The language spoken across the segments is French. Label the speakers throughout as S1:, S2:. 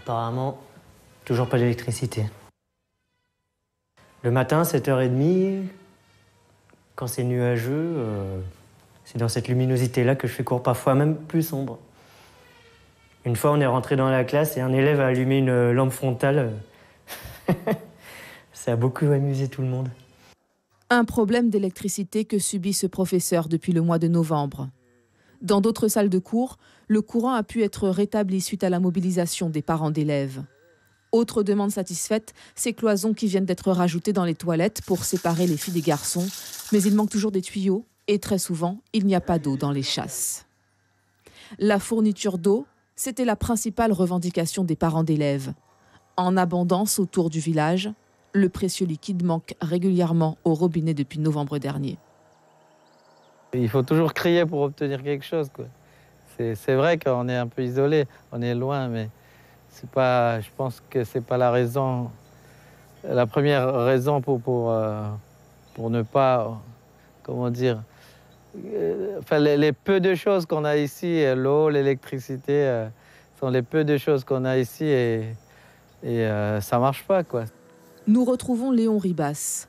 S1: Apparemment, toujours pas d'électricité. Le matin, 7h30, quand c'est nuageux, c'est dans cette luminosité-là que je fais cours, parfois même plus sombre. Une fois, on est rentré dans la classe et un élève a allumé une lampe frontale. Ça a beaucoup amusé tout le monde.
S2: Un problème d'électricité que subit ce professeur depuis le mois de novembre. Dans d'autres salles de cours, le courant a pu être rétabli suite à la mobilisation des parents d'élèves. Autre demande satisfaite, ces cloisons qui viennent d'être rajoutées dans les toilettes pour séparer les filles des garçons. Mais il manque toujours des tuyaux et très souvent, il n'y a pas d'eau dans les chasses. La fourniture d'eau, c'était la principale revendication des parents d'élèves. En abondance autour du village, le précieux liquide manque régulièrement au robinet depuis novembre dernier.
S3: Il faut toujours crier pour obtenir quelque chose, quoi. C'est vrai qu'on est un peu isolé, on est loin, mais c'est pas, je pense que c'est pas la raison, la première raison pour ne pas, comment dire, enfin les peu de choses qu'on a ici, l'eau, l'électricité, sont les peu de choses qu'on a ici et ça marche pas, quoi.
S2: Nous retrouvons Léon Ribas.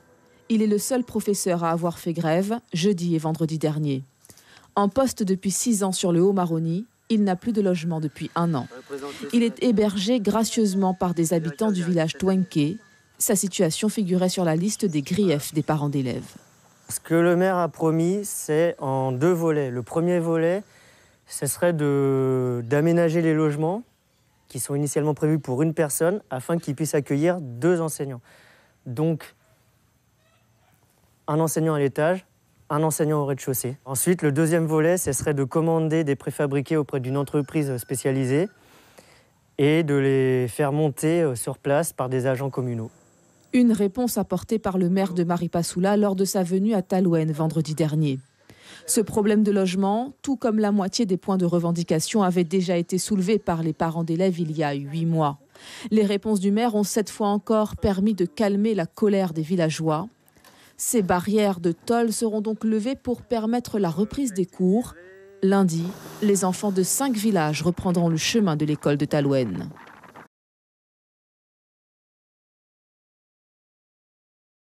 S2: Il est le seul professeur à avoir fait grève jeudi et vendredi dernier. En poste depuis 6 ans sur le Haut-Maroni, il n'a plus de logement depuis 1 an. Il est hébergé gracieusement par des habitants du village Touenké. Sa situation figurait sur la liste des griefs des parents d'élèves.
S1: Ce que le maire a promis, c'est en 2 volets. Le premier volet, ce serait d'aménager les logements qui sont initialement prévus pour 1 personne afin qu'ils puissent accueillir 2 enseignants. Donc, un enseignant à l'étage, un enseignant au rez-de-chaussée. Ensuite, le deuxième volet, ce serait de commander des préfabriqués auprès d'une entreprise spécialisée et de les faire monter sur place par des agents communaux.
S2: Une réponse apportée par le maire de Maripasoula lors de sa venue à Talouenne vendredi dernier. Ce problème de logement, tout comme la moitié des points de revendication, avait déjà été soulevé par les parents d'élèves il y a 8 mois. Les réponses du maire ont cette fois encore permis de calmer la colère des villageois. Ces barrières de tôle seront donc levées pour permettre la reprise des cours. Lundi, les enfants de 5 villages reprendront le chemin de l'école de Talouenne.